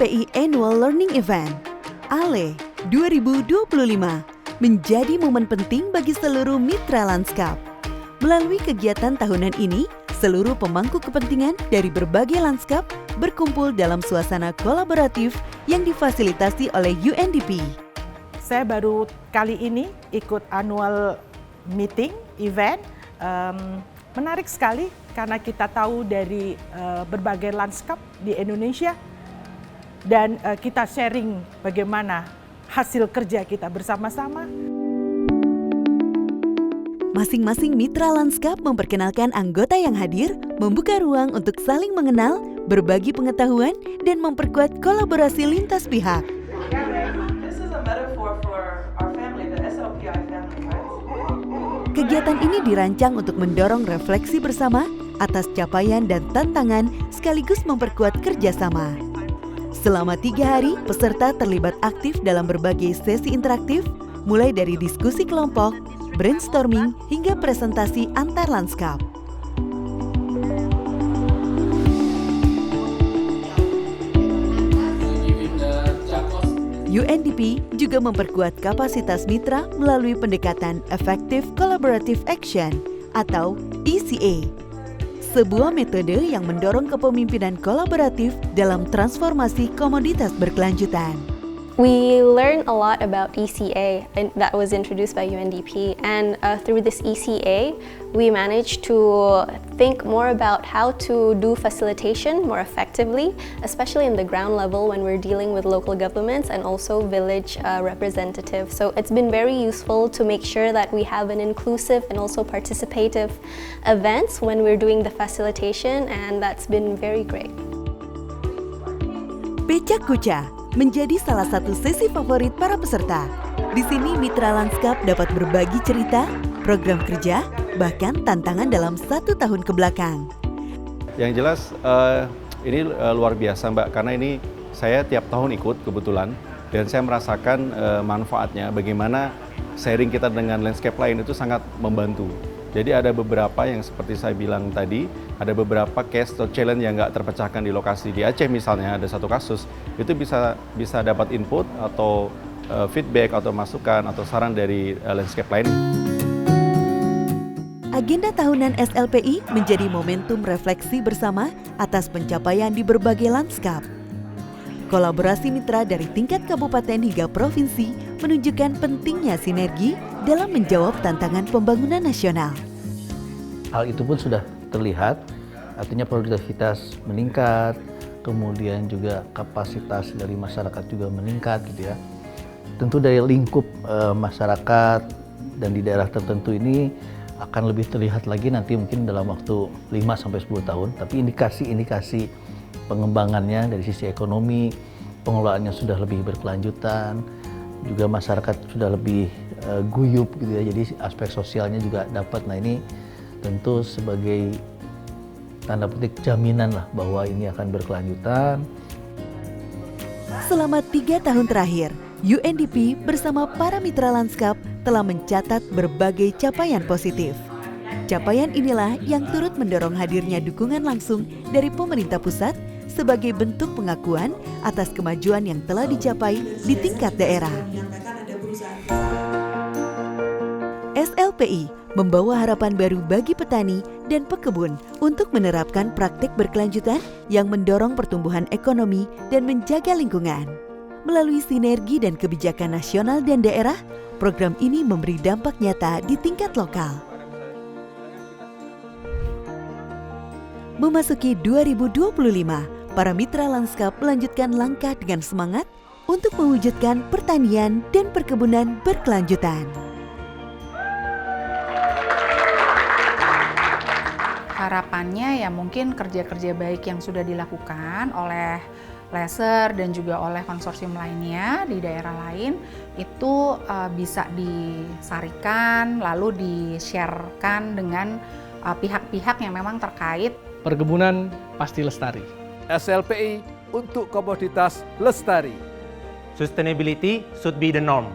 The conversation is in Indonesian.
SLPI Annual Learning Event ALE 2025 menjadi momen penting bagi seluruh mitra lanskap. Melalui kegiatan tahunan ini, seluruh pemangku kepentingan dari berbagai lanskap berkumpul dalam suasana kolaboratif yang difasilitasi oleh UNDP. Saya baru kali ini ikut annual meeting, event. Menarik sekali karena kita tahu dari berbagai lanskap di Indonesia dan kita sharing bagaimana hasil kerja kita bersama-sama. Masing-masing mitra lanskap memperkenalkan anggota yang hadir, membuka ruang untuk saling mengenal, berbagi pengetahuan, dan memperkuat kolaborasi lintas pihak. Kegiatan ini dirancang untuk mendorong refleksi bersama atas capaian dan tantangan sekaligus memperkuat kerjasama. Selama 3 hari, peserta terlibat aktif dalam berbagai sesi interaktif, mulai dari diskusi kelompok, brainstorming, hingga presentasi antar lanskap. UNDP juga memperkuat kapasitas mitra melalui pendekatan Effective Collaborative Action atau ECA, sebuah metode yang mendorong kepemimpinan kolaboratif dalam transformasi komoditas berkelanjutan. We learned a lot about ECA that was introduced by UNDP, and through this ECA, we managed to think more about how to do facilitation more effectively, especially in the ground level when we're dealing with local governments and also village representatives. So it's been very useful to make sure that we have an inclusive and also participative events when we're doing the facilitation, and that's been very great. Pecak Kuca menjadi salah satu sesi favorit para peserta. Di sini mitra lanskap dapat berbagi cerita, program kerja, bahkan tantangan dalam 1 tahun ke belakang. Yang jelas ini luar biasa Mbak, karena ini saya tiap tahun ikut kebetulan dan saya merasakan manfaatnya bagaimana sharing kita dengan landscape lain itu sangat membantu. Jadi ada beberapa yang seperti saya bilang tadi, ada beberapa case atau challenge yang nggak terpecahkan di lokasi. Di Aceh misalnya ada satu kasus, itu bisa dapat input atau feedback atau masukan atau saran dari landscape lain. Agenda tahunan SLPI menjadi momentum refleksi bersama atas pencapaian di berbagai lanskap. Kolaborasi mitra dari tingkat kabupaten hingga provinsi menunjukkan pentingnya sinergi dalam menjawab tantangan pembangunan nasional. Hal itu pun sudah terlihat, artinya produktivitas meningkat, kemudian juga kapasitas dari masyarakat juga meningkat gitu ya. Tentu dari lingkup masyarakat dan di daerah tertentu ini akan lebih terlihat lagi nanti mungkin dalam waktu 5-10 tahun, tapi indikasi-indikasi pengembangannya dari sisi ekonomi, pengelolaannya sudah lebih berkelanjutan, juga masyarakat sudah lebih guyup gitu ya, jadi aspek sosialnya juga dapat. Nah ini tentu sebagai tanda petik jaminan lah bahwa ini akan berkelanjutan. Selama 3 tahun terakhir, UNDP bersama para mitra lanskap telah mencatat berbagai capaian positif. Capaian inilah yang turut mendorong hadirnya dukungan langsung dari pemerintah pusat sebagai bentuk pengakuan atas kemajuan yang telah dicapai di tingkat daerah. SLPI membawa harapan baru bagi petani dan pekebun untuk menerapkan praktik berkelanjutan yang mendorong pertumbuhan ekonomi dan menjaga lingkungan. Melalui sinergi dan kebijakan nasional dan daerah, program ini memberi dampak nyata di tingkat lokal. Memasuki 2025, para mitra lanskap melanjutkan langkah dengan semangat untuk mewujudkan pertanian dan perkebunan berkelanjutan. Harapannya ya mungkin kerja-kerja baik yang sudah dilakukan oleh LESER dan juga oleh konsorsium lainnya di daerah lain itu bisa disarikan lalu di-sharekan dengan pihak-pihak yang memang terkait. Perkebunan pasti lestari. SLPI untuk komoditas lestari. Sustainability should be the norm.